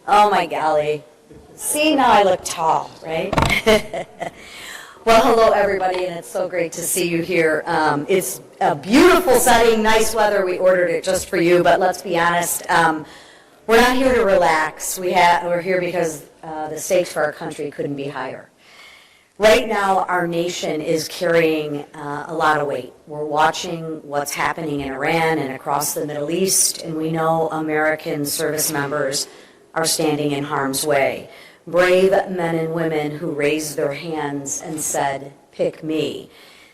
Oh my golly. See, now I look tall, right? Well, hello everybody, and it's so great to see you here. It's a beautiful setting, nice weather. We ordered it just for you, but let's be honest, we're not here to relax. We're here because the stakes for our country couldn't be higher. Right now, our nation is carrying a lot of weight. We're watching what's happening in Iran and across the Middle East, and we know American service members are standing in harm's way. Brave men and women who raised their hands and said, "Pick me."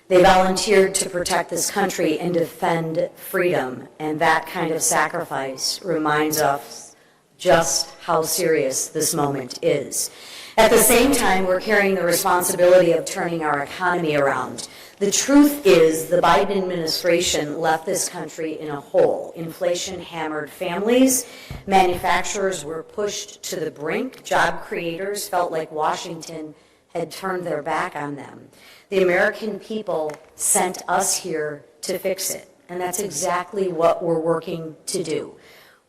They volunteered to protect this country and defend freedom, and that kind of sacrifice reminds us just how serious this moment is. At the same time, we're carrying the responsibility of turning our economy around. The truth is, the Biden administration left this country in a hole. Inflation hammered families. Manufacturers were pushed to the brink. Job creators felt like Washington had turned their back on them. The American people sent us here to fix it, and that's exactly what we're working to do.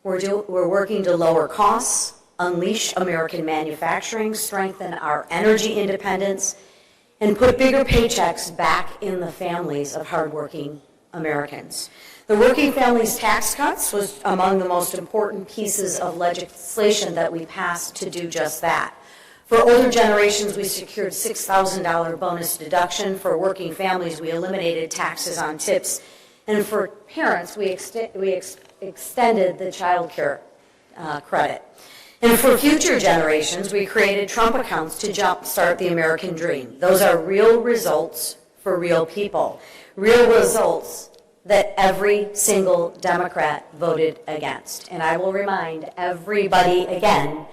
We're working to lower costs, unleash American manufacturing, strengthen our energy independence, and put bigger paychecks back in the families of hardworking Americans. The Working Families Tax Cuts was among the most important pieces of legislation that we passed to do just that. For older generations, we secured $6,000 bonus deduction. For working families, we eliminated taxes on tips. And for parents, we extended the child care credit. And for future generations, we created Trump accounts to jumpstart the American dream. Those are real results for real people. Real results that every single Democrat voted against. And I will remind everybody again,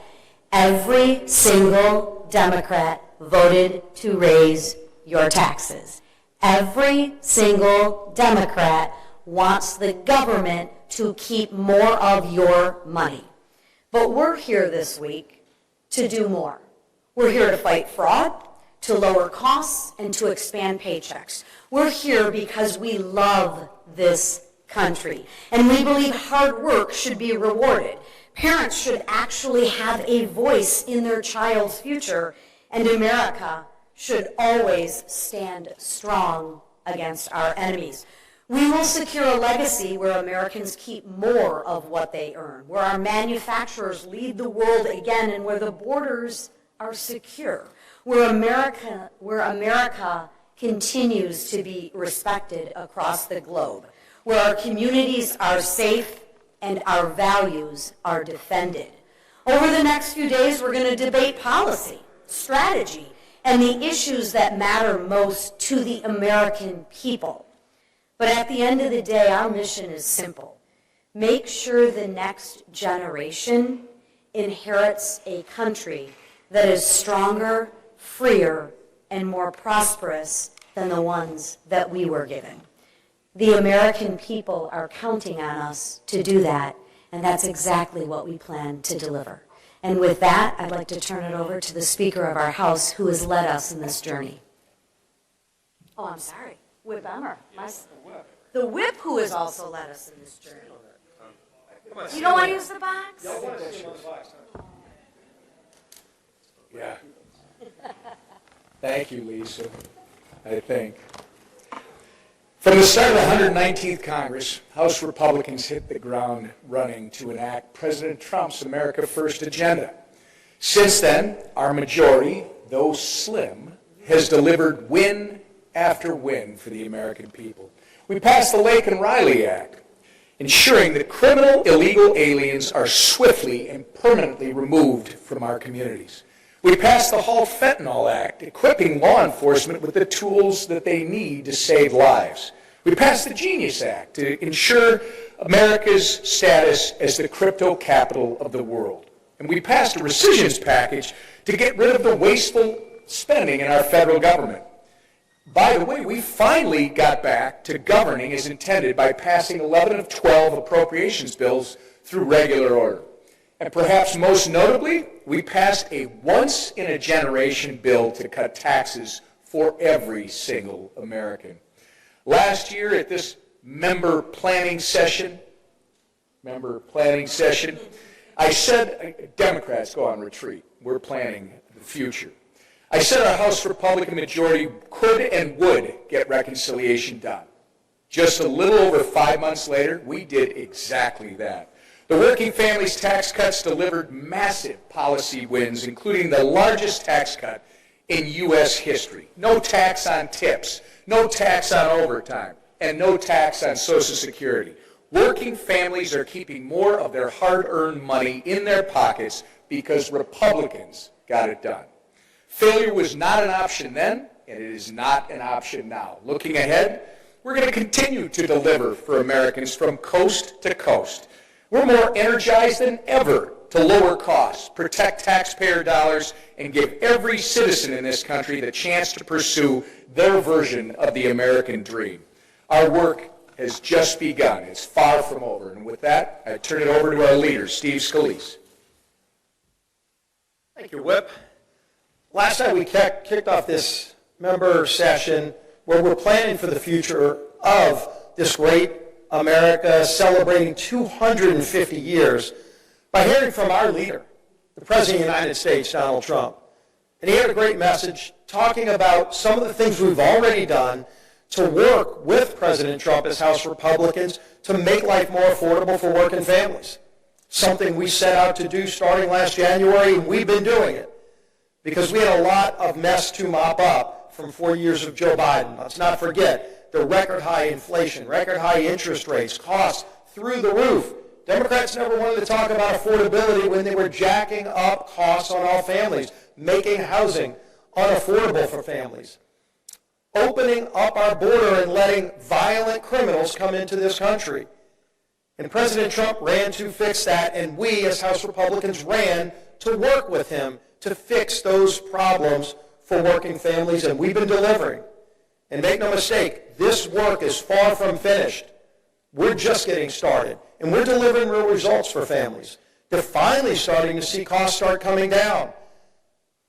every single Democrat voted to raise your taxes. Every single Democrat wants the government to keep more of your money. But we're here this week to do more. We're here to fight fraud, to lower costs, and to expand paychecks. We're here because we love this country, and we believe hard work should be rewarded. Parents should actually have a voice in their child's future, and America should always stand strong against our enemies. We will secure a legacy where Americans keep more of what they earn, where our manufacturers lead the world again, and where the borders are secure, where America continues to be respected across the globe, where our communities are safe and our values are defended. Over the next few days, we're going to debate policy, strategy, and the issues that matter most to the American people. But at the end of the day, our mission is simple. Make sure the next generation inherits a country that is stronger, freer, and more prosperous than the ones that we were given. The American people are counting on us to do that, and that's exactly what we plan to deliver. And with that, I'd like to turn it over to the Speaker of our House, who has led us in this journey. Oh, I'm sorry. Whip Emmer. The whip who has also led us in this journey. You don't want to use the box? Yeah. Thank you, Lisa, I think. From the start of the 119th Congress, House Republicans hit the ground running to enact President Trump's America First agenda. Since then, our majority, though slim, has delivered win after win for the American people. We passed the Lake and Riley Act, ensuring that criminal illegal aliens are swiftly and permanently removed from our communities. We passed the Halt Fentanyl Act, equipping law enforcement with the tools that they need to save lives. We passed the Genius Act to ensure America's status as the crypto capital of the world. And we passed a rescissions package to get rid of the wasteful spending in our federal government. By the way, we finally got back to governing as intended by passing 11 of 12 appropriations bills through regular order. And perhaps most notably, we passed a once-in-a-generation bill to cut taxes for every single American. Last year at this member planning session, I said, Democrats go on retreat. We're planning the future. I said our House Republican majority could and would get reconciliation done. Just a little over 5 months later, we did exactly that. The working families tax cuts delivered massive policy wins, including the largest tax cut in U.S. history. No tax on tips, no tax on overtime, and no tax on Social Security. Working families are keeping more of their hard-earned money in their pockets because Republicans got it done. Failure was not an option then, and it is not an option now. Looking ahead, we're going to continue to deliver for Americans from coast to coast. We're more energized than ever to lower costs, protect taxpayer dollars, and give every citizen in this country the chance to pursue their version of the American dream. Our work has just begun. It's far from over. And with that, I turn it over to our leader, Steve Scalise. Thank you, Whip. Last night we kicked off this member session where we're planning for the future of this great America, celebrating 250 years, by hearing from our leader, the President of the United States, Donald Trump. And he had a great message talking about some of the things we've already done to work with President Trump as House Republicans to make life more affordable for working families. Something we set out to do starting last January, and we've been doing it because we had a lot of mess to mop up from 4 years of Joe Biden. Let's not forget the record high inflation, record high interest rates, costs through the roof. Democrats never wanted to talk about affordability when they were jacking up costs on all families, making housing unaffordable for families, opening up our border and letting violent criminals come into this country. And President Trump ran to fix that, and we as House Republicans ran to work with him to fix those problems for working families, and we've been delivering. And make no mistake, this work is far from finished. We're just getting started, and we're delivering real results for families. They're finally starting to see costs start coming down.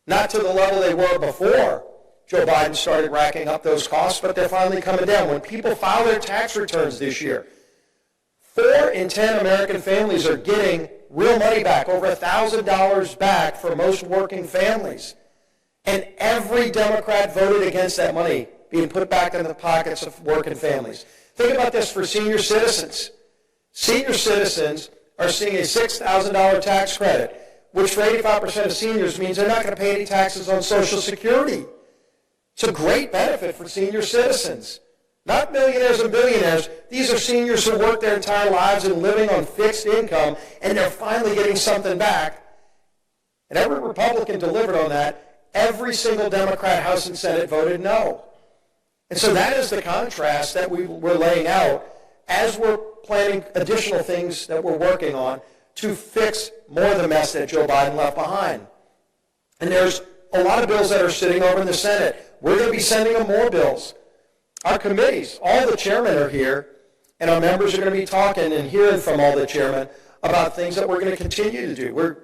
Not to the level they were before Joe Biden started racking up those costs, but they're finally coming down. When people file their tax returns this year, 4 in 10 American families are getting real money back, over $1,000 back for most working families. And every Democrat voted against that money being put back in the pockets of working families. Think about this for senior citizens. Senior citizens are seeing a $6,000 tax credit, which for 85% of seniors means they're not going to pay any taxes on Social Security. It's a great benefit for senior citizens. Not millionaires and billionaires. These are seniors who work their entire lives and living on fixed income, and they're finally getting something back. And every Republican delivered on that. Every single Democrat, House and Senate voted no. And so that is the contrast that we're laying out as we're planning additional things that we're working on to fix more of the mess that Joe Biden left behind. And there's a lot of bills that are sitting over in the Senate. We're going to be sending them more bills. Our committees, all the chairmen are here, and our members are going to be talking and hearing from all the chairmen about things that we're going to continue to do. We're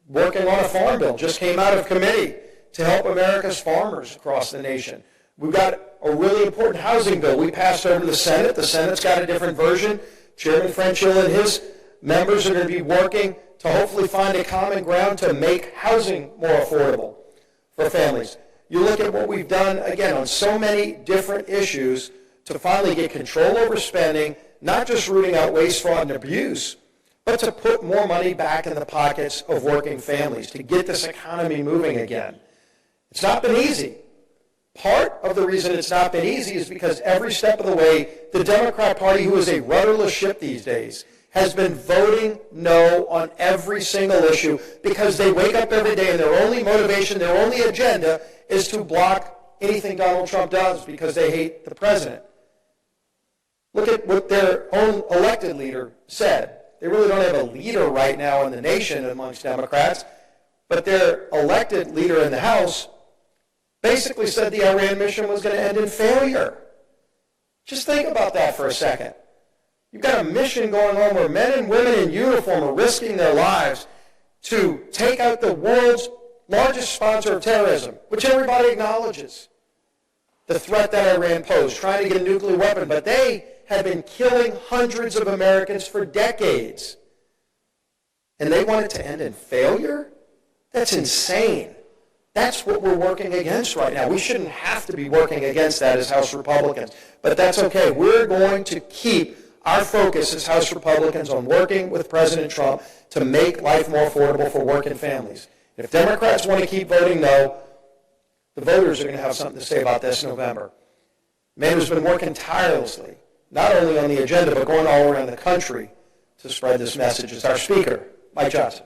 working on a farm bill, just came out of committee to help America's farmers across the nation. We've got a really important housing bill we passed over to the Senate. The Senate's got a different version. Chairman Franchilla and his members are going to be working to hopefully find a common ground to make housing more affordable for families. You look at what we've done, again, on so many different issues to finally get control over spending, not just rooting out waste, fraud, and abuse, but to put more money back in the pockets of working families, to get this economy moving again. It's not been easy. Part of the reason it's not been easy is because every step of the way, the Democrat Party, who is a rudderless ship these days, has been voting no on every single issue because they wake up every day and their only motivation, their only agenda is to block anything Donald Trump does because they hate the president. Look at what their own elected leader said. They really don't have a leader right now in the nation amongst Democrats, but their elected leader in the House basically said the Iran mission was going to end in failure. Just think about that for a second. You've got a mission going on where men and women in uniform are risking their lives to take out the world's largest sponsor of terrorism, which everybody acknowledges, the threat that Iran posed, trying to get a nuclear weapon. But they had been killing hundreds of Americans for decades. and they want it to end in failure? That's insane. That's what we're working against right now. We shouldn't have to be working against that as House Republicans, but that's okay. We're going to keep our focus as House Republicans on working with President Trump to make life more affordable for working families. If Democrats want to keep voting no, the voters are going to have something to say about this in November. Man who's been working tirelessly, not only on the agenda, but going all around the country to spread this message is our Speaker, Mike Johnson.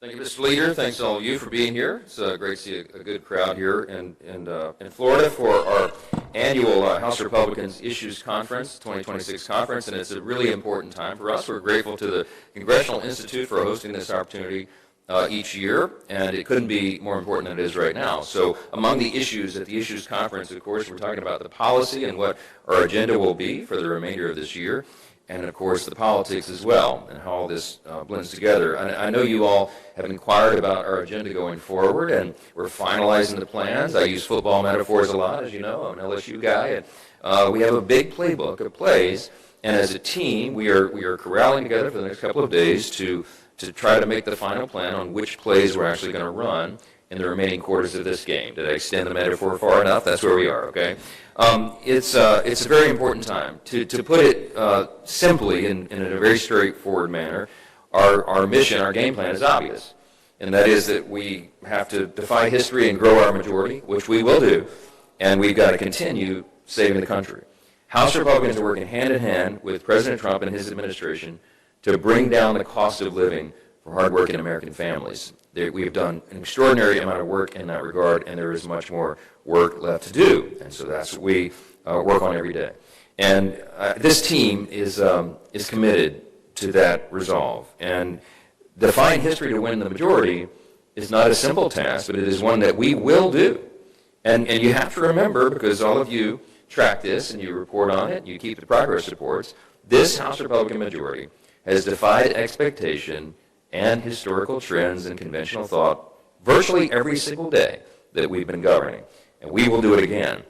Thank you, Mr. Leader. Thanks to all of you for being here. It's great to see a good crowd here in Florida for our annual House Republicans Issues Conference, 2026 conference, and it's a really important time for us. We're grateful to the Congressional Institute for hosting this opportunity each year, and it couldn't be more important than it is right now. So among the issues at the Issues Conference, of course, we're talking about the policy and what our agenda will be for the remainder of this year, and of course the politics as well, and how all this blends together. I know you all have inquired about our agenda going forward, and we're finalizing the plans. I use football metaphors a lot, as you know. I'm an LSU guy, and we have a big playbook of plays, and as a team, we are corralling together for the next couple of days to try to make the final plan on which plays we're actually going to run in the remaining quarters of this game. Did I extend the metaphor far enough? That's where we are, okay? It's a very important time. To put it simply, in a very straightforward manner, our mission, our game plan is obvious, and that is that we have to defy history and grow our majority, which we will do, and we've got to continue saving the country. House Republicans are working hand in hand with President Trump and his administration to bring down the cost of living for hardworking American families. We have done an extraordinary amount of work in that regard, and there is much more work left to do. And so that's what we work on every day. And this team is committed to that resolve. And defying history to win the majority is not a simple task, but it is one that we will do. And you have to remember, because all of you track this and you report on it, you keep the progress reports, this House Republican majority has defied expectation and historical trends and conventional thought virtually every single day that we've been governing. And we will do it again.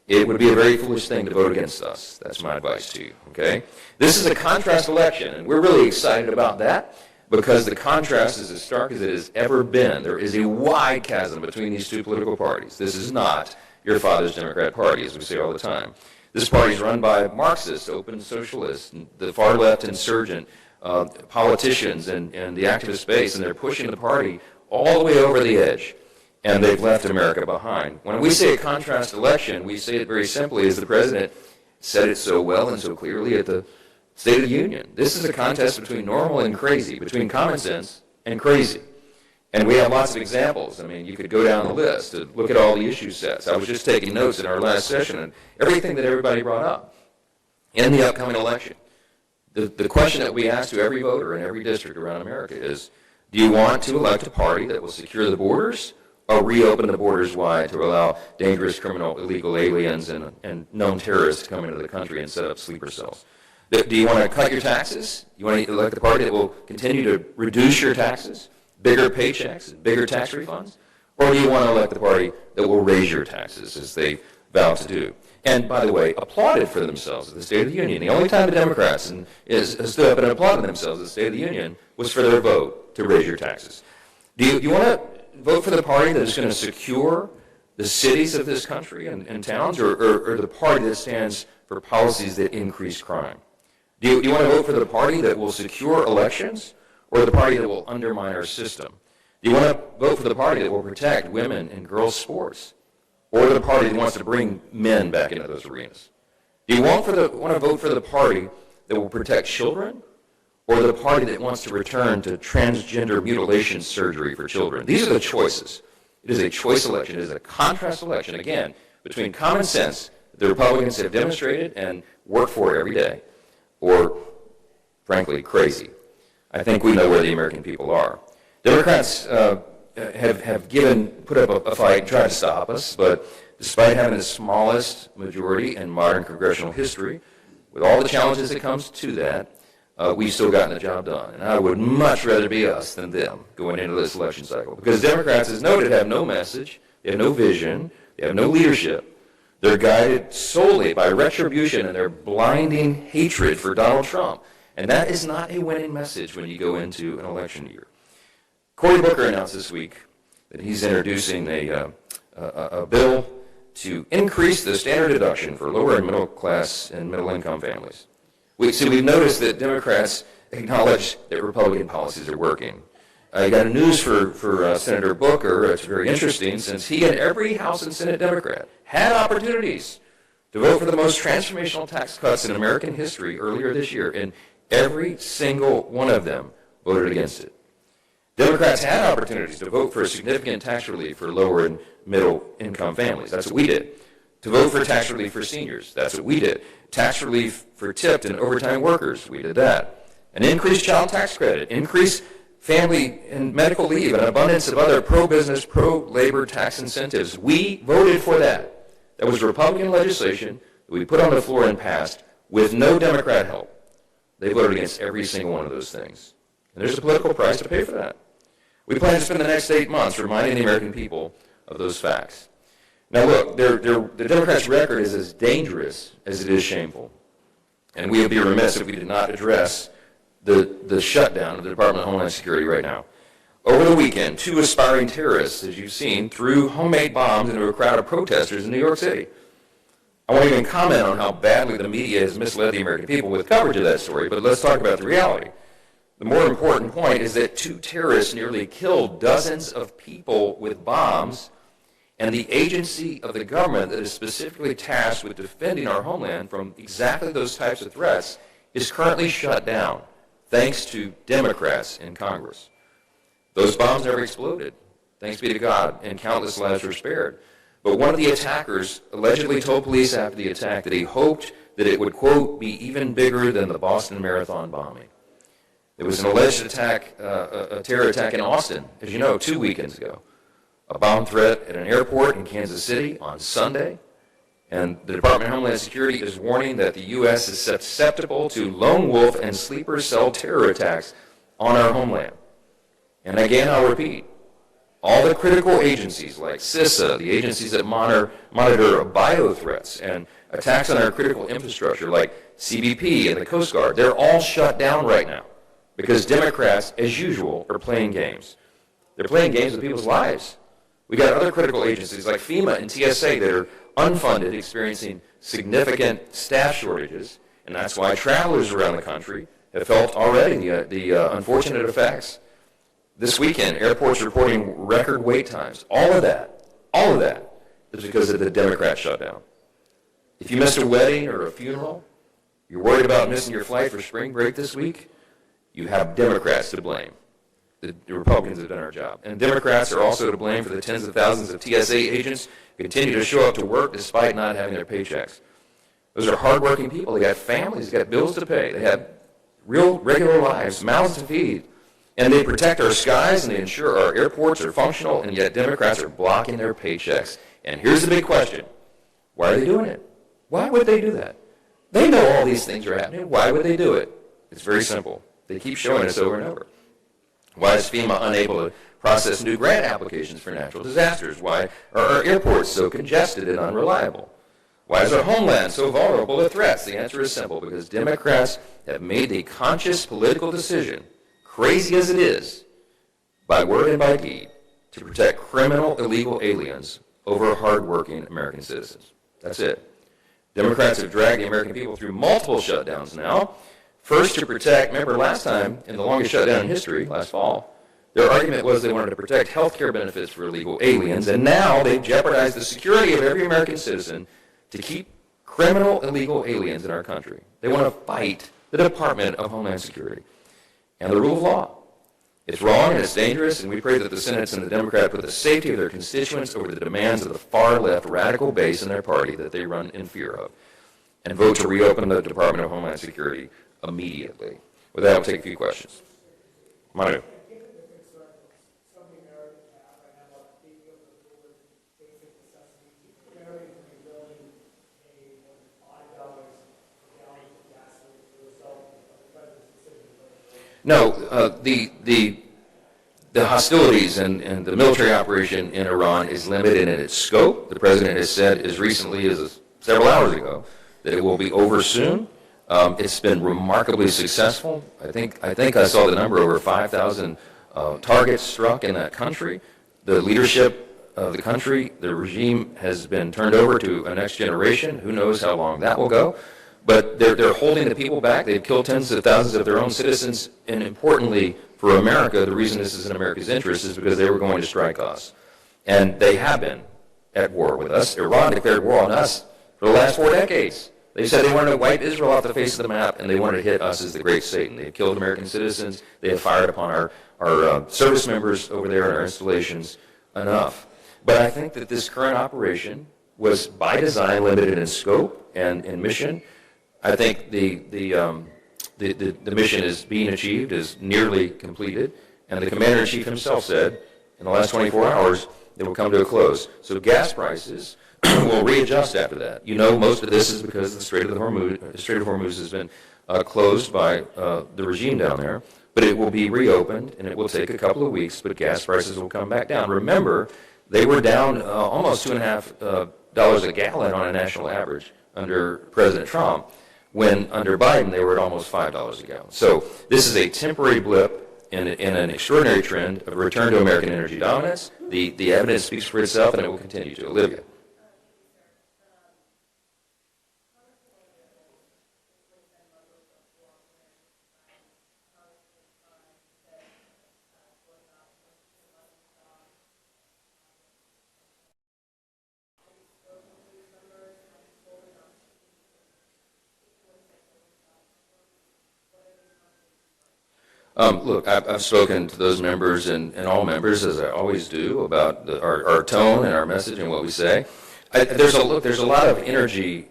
It would be a very foolish thing to vote against us. That's my advice to you, okay? This is a contrast election, and we're really excited about that because the contrast is as stark as it has ever been. There is a wide chasm between these two political parties. This is not your father's Democrat Party, as we say all the time. This party is run by Marxists, open socialists, the far left insurgent politicians and the activist base, and they're pushing the party all the way over the edge, and they've left America behind. When we say a contrast election, we say it very simply, as the president said it so well and so clearly at the State of the Union. This is a contest between normal and crazy, between common sense and crazy. And we have lots of examples. I mean, you could go down the list to look at all the issue sets. I was just taking notes in our last session and everything that everybody brought up in the upcoming election. The question that we ask to every voter in every district around America is, do you want to elect a party that will secure the borders or reopen the borders wide to allow dangerous criminal illegal aliens and known terrorists to come into the country and set up sleeper cells? Do you want to cut your taxes? You want to elect a party that will continue to reduce your taxes, bigger paychecks, and bigger tax refunds? Or do you want to elect the party that will raise your taxes as they vow to do? And, by the way, applauded for themselves at the State of the Union. The only time the Democrats stood up and applauded themselves at the State of the Union was for their vote to raise your taxes. Do you want to vote for the party that is going to secure the cities of this country and towns, or the party that stands for policies that increase crime? Do you want to vote for the party that will secure elections, or the party that will undermine our system? Do you want to vote for the party that will protect women and girls' sports, or the party that wants to bring men back into those arenas? Do you want to vote for the party that will protect children, or the party that wants to return to transgender mutilation surgery for children? These are the choices. It is a choice election. It is a contrast election, again, between common sense that the Republicans have demonstrated and work for every day, or, frankly, crazy. I think we know where the American people are. Democrats have put up a fight and tried to stop us, but despite having the smallest majority in modern congressional history, with all the challenges that comes to that, we've still gotten the job done. And I would much rather be us than them going into this election cycle. Because Democrats, as noted, have no message, they have no vision, they have no leadership. They're guided solely by retribution and their blinding hatred for Donald Trump. And that is not a winning message when you go into an election year. Cory Booker announced this week that he's introducing a bill to increase the standard deduction for lower and middle class and middle income families. We've noticed that Democrats acknowledge that Republican policies are working. I got news for Senator Booker. It's very interesting, since he and every House and Senate Democrat had opportunities to vote for the most transformational tax cuts in American history earlier this year, and every single one of them voted against it. Democrats had opportunities to vote for significant tax relief for lower and middle income families. That's what we did. To vote for tax relief for seniors. That's what we did. Tax relief for tipped and overtime workers. We did that. An increased child tax credit. Increased family and medical leave. An abundance of other pro-business, pro-labor tax incentives. We voted for that. That was Republican legislation that we put on the floor and passed with no Democrat help. They voted against every single one of those things. And there's a political price to pay for that. We plan to spend the next 8 months reminding the American people of those facts. Now look, the Democrats' record is as dangerous as it is shameful. And we would be remiss if we did not address the shutdown of the Department of Homeland Security right now. Over the weekend, 2 aspiring terrorists, as you've seen, threw homemade bombs into a crowd of protesters in New York City. I won't even comment on how badly the media has misled the American people with coverage of that story, but let's talk about the reality. The more important point is that 2 terrorists nearly killed dozens of people with bombs, and the agency of the government that is specifically tasked with defending our homeland from exactly those types of threats is currently shut down, thanks to Democrats in Congress. Those bombs never exploded, thanks be to God, and countless lives were spared. But one of the attackers allegedly told police after the attack that he hoped that it would, quote, be even bigger than the Boston Marathon bombing. There was an alleged attack, a terror attack in Austin, as you know, 2 weekends ago. A bomb threat at an airport in Kansas City on Sunday. And the Department of Homeland Security is warning that the U.S. is susceptible to lone wolf and sleeper cell terror attacks on our homeland. And again, I'll repeat, all the critical agencies like CISA, the agencies that monitor bio threats and attacks on our critical infrastructure like CBP and the Coast Guard, they're all shut down right now because Democrats, as usual, are playing games. They're playing games with people's lives. We got other critical agencies like FEMA and TSA that are unfunded, experiencing significant staff shortages, and that's why travelers around the country have felt already the unfortunate effects. This weekend, airports reporting record wait times. All of that is because of the Democrat shutdown. If you missed a wedding or a funeral, you're worried about missing your flight for spring break this week, you have Democrats to blame. The Republicans have done our job. And Democrats are also to blame for the tens of thousands of TSA agents who continue to show up to work despite not having their paychecks. Those are hardworking people. They got families, they got bills to pay. They have real, regular lives, mouths to feed. And they protect our skies and they ensure our airports are functional, and yet Democrats are blocking their paychecks. And here's the big question. Why are they doing it? Why would they do that? They know all these things are happening. Why would they do it? It's very simple. They keep showing us over and over. Why is FEMA unable to process new grant applications for natural disasters? Why are our airports so congested and unreliable? Why is our homeland so vulnerable to threats? The answer is simple, because Democrats have made the conscious political decision, crazy as it is, by word and by deed, to protect criminal illegal aliens over hardworking American citizens. That's it. Democrats have dragged the American people through multiple shutdowns now. First, to protect, remember last time, in the longest shutdown in history, last fall, their argument was they wanted to protect health care benefits for illegal aliens, and now they've jeopardized the security of every American citizen to keep criminal illegal aliens in our country. They want to fight the Department of Homeland Security and the rule of law. It's wrong and it's dangerous, and we pray that the Senate and the Democrats put the safety of their constituents over the demands of the far-left radical base in their party that they run in fear of, and vote to reopen the Department of Homeland Security immediately. With that, I'll take a few questions. Manu. No, the hostilities and the military operation in Iran is limited in its scope. The president has said as recently as several hours ago that it will be over soon. It's been remarkably successful. I think I saw the number, over 5,000 targets struck in that country. The leadership of the country, the regime has been turned over to a next generation. Who knows how long that will go? But they're holding the people back. They've killed tens of thousands of their own citizens. And importantly, for America, the reason this is in America's interest is because they were going to strike us. And they have been at war with us. Iran declared war on us for the last 4 decades. They said they wanted to wipe Israel off the face of the map, and they wanted to hit us as the great Satan. They have killed American citizens. They have fired upon our service members over there in our installations. Enough. But I think that this current operation was by design limited in scope and mission. I think the mission is being achieved, is nearly completed, and the commander-in-chief himself said in the last 24 hours it will come to a close. So gas prices will readjust after that. You know, most of this is because the Strait of Hormuz has been closed by the regime down there, but it will be reopened, and it will take a couple of weeks, but gas prices will come back down. Remember, they were down almost $2.50 a gallon on a national average under President Trump, when under Biden they were at almost $5 a gallon. So this is a temporary blip in an extraordinary trend of a return to American energy dominance. The evidence speaks for itself, and it will continue to. Olivia. Look, I've spoken to those members and all members, as I always do, about our tone and our message and what we say. There's a lot of energy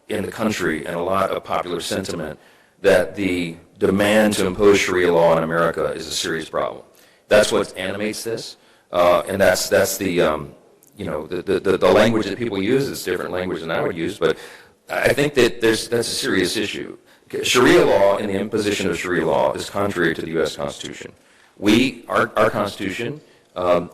in the country and a lot of popular sentiment that the demand to impose Sharia law in America is a serious problem. That's what animates this, and that's the the language that people use is different language than I would use, but I think that that's a serious issue. Sharia law and the imposition of Sharia law is contrary to the U.S. Constitution. Our Constitution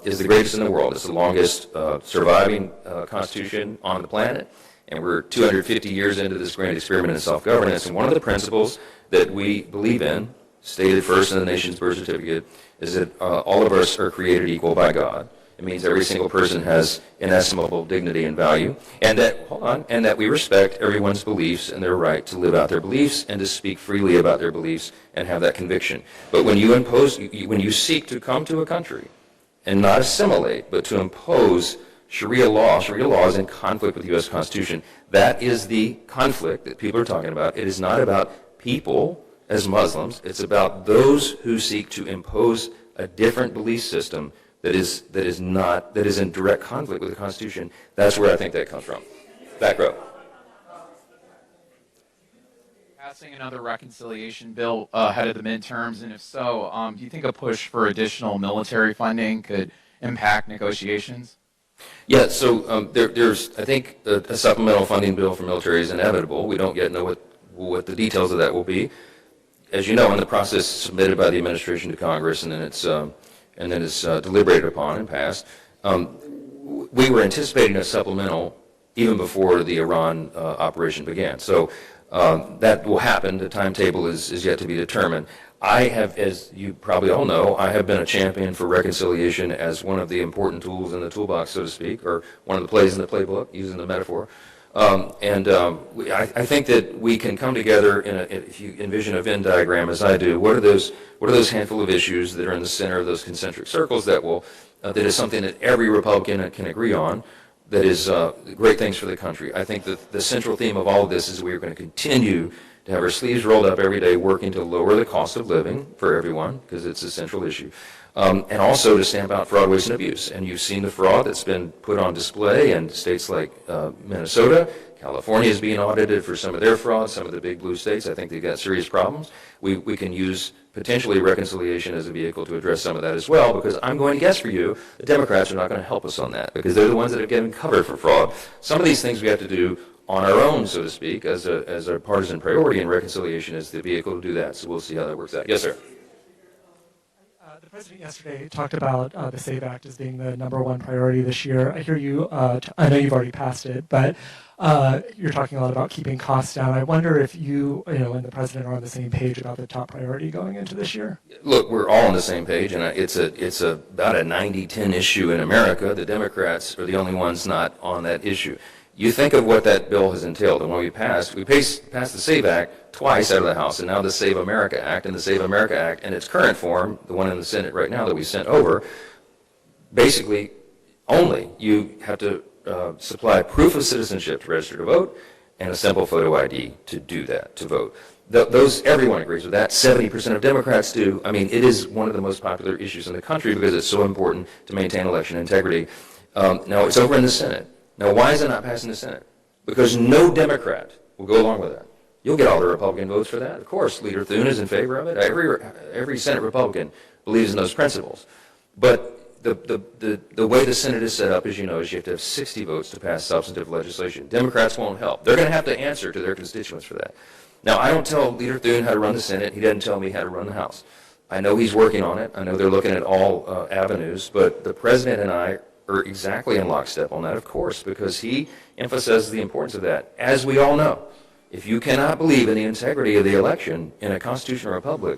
is the greatest in the world. It's the longest surviving Constitution on the planet, and we're 250 years into this grand experiment in self-governance. And one of the principles that we believe in, stated first in the nation's birth certificate, is that all of us are created equal by God. It means every single person has inestimable dignity and value, and that we respect everyone's beliefs and their right to live out their beliefs and to speak freely about their beliefs and have that conviction. But when you seek to come to a country and not assimilate, but to impose Sharia law is in conflict with the U.S. Constitution. That is the conflict that people are talking about. It is not about people as Muslims. It's about those who seek to impose a different belief system that is in direct conflict with the Constitution. That's where I think that comes from. Back row. Passing another reconciliation bill ahead of the midterms, and if so, do you think a push for additional military funding could impact negotiations? Yeah, so there's, I think, a supplemental funding bill for military is inevitable. We don't yet know what the details of that will be. As you know, in the process submitted by the administration to Congress, and then it's deliberated upon and passed. We were anticipating a supplemental even before the Iran operation began. So that will happen. The timetable is yet to be determined. I have, as you probably all know, I have been a champion for reconciliation as one of the important tools in the toolbox, so to speak, or one of the plays in the playbook, using the metaphor. I think that we can come together if you envision a Venn diagram as I do. What are those handful of issues that are in the center of those concentric circles that is something that every Republican can agree on, that is great things for the country. I think that the central theme of all of this is we are going to continue to have our sleeves rolled up every day working to lower the cost of living for everyone, because it's a central issue. And also to stamp out fraud, waste, and abuse. And you've seen the fraud that's been put on display in states like Minnesota. California is being audited for some of their fraud. Some of the big blue states, I think they've got serious problems. We can use potentially reconciliation as a vehicle to address some of that as well, because I'm going to guess for you, the Democrats are not going to help us on that, because they're the ones that are getting covered for fraud. Some of these things we have to do on our own, so to speak, as a partisan priority, and reconciliation is the vehicle to do that. So we'll see how that works out. Yes, sir. The president yesterday talked about the SAVE Act as being the #1 priority this year. I hear you, I know you've already passed it, but you're talking a lot about keeping costs down. I wonder if you and the president are on the same page about the top priority going into this year? Look, we're all on the same page, and it's about a 90-10 issue in America. The Democrats are the only ones not on that issue. You think of what that bill has entailed, and when we passed the SAVE Act twice out of the House, and now the Save America Act, and the Save America Act in its current form, the one in the Senate right now that we sent over, basically only you have to supply proof of citizenship to register to vote and a simple photo ID to do that, to vote. Those, everyone agrees with that. 70% of Democrats do. I mean, it is one of the most popular issues in the country because it's so important to maintain election integrity. Now, it's over in the Senate. Now, why is it not passing the Senate? Because no Democrat will go along with that. You'll get all the Republican votes for that. Of course, Leader Thune is in favor of it. Every Senate Republican believes in those principles. But the way the Senate is set up, as you know, is you have to have 60 votes to pass substantive legislation. Democrats won't help. They're going to have to answer to their constituents for that. Now, I don't tell Leader Thune how to run the Senate. He doesn't tell me how to run the House. I know he's working on it. I know they're looking at all avenues. But the President and I are exactly in lockstep on that, of course, because he emphasizes the importance of that. As we all know, if you cannot believe in the integrity of the election in a constitutional republic,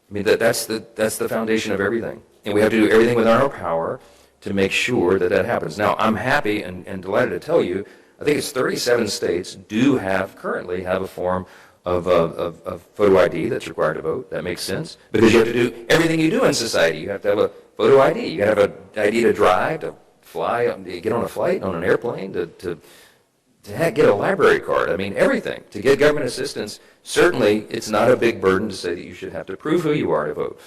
I mean, that's the foundation of everything. And we have to do everything within our power to make sure that that happens. Now, I'm happy and delighted to tell you, I think it's 37 states currently have a form of photo ID that's required to vote. That makes sense, because you have to do everything you do in society. You have to have a photo ID. You have to have an ID to drive, to fly, to get on a flight, on an airplane, to get a library card. I mean, everything. To get government assistance, certainly it's not a big burden to say that you should have to prove who you are to vote.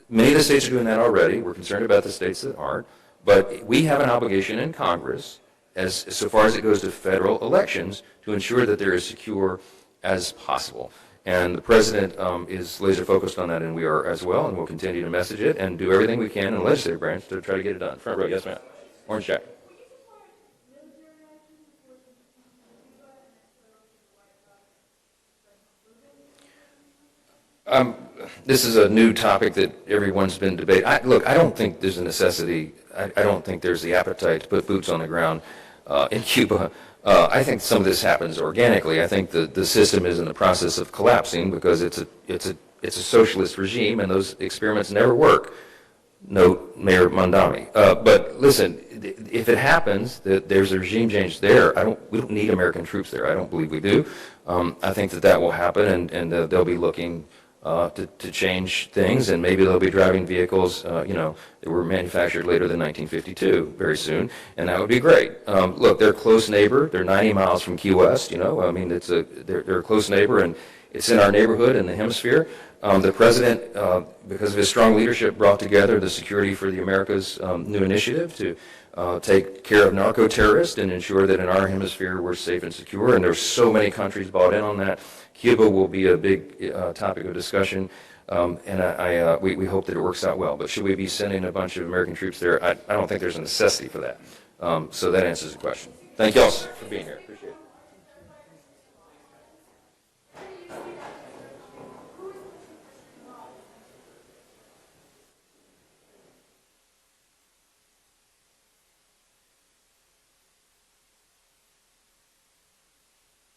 Many of the states are doing that already. We're concerned about the states that aren't. But we have an obligation in Congress, so far as it goes to federal elections, to ensure that they're as secure as possible. And the President is laser focused on that, and we are as well, and we'll continue to message it and do everything we can in the legislative branch to try to get it done. Front row, yes ma'am. Orange jacket. This is a new topic that everyone's been debating. Look, I don't think there's a necessity. I don't think there's the appetite to put boots on the ground in Cuba. I think some of this happens organically. I think the system is in the process of collapsing because it's a socialist regime, and those experiments never work. Note Mayor Mondami. But listen, if it happens that there's a regime change there, we don't need American troops there. I don't believe we do. I think that will happen, and they'll be looking to change things, and maybe they'll be driving vehicles, that were manufactured later than 1952, very soon, and that would be great. Look, they're a close neighbor. They're 90 miles from Key West. I mean, they're a close neighbor, and it's in our neighborhood in the hemisphere. The president, because of his strong leadership, brought together the Security for the Americas new initiative to take care of narco-terrorists and ensure that in our hemisphere we're safe and secure, and there's so many countries bought in on that. Cuba will be a big topic of discussion, and we hope that it works out well. But should we be sending a bunch of American troops there? I don't think there's a necessity for that. So that answers the question. Thank you all for being here.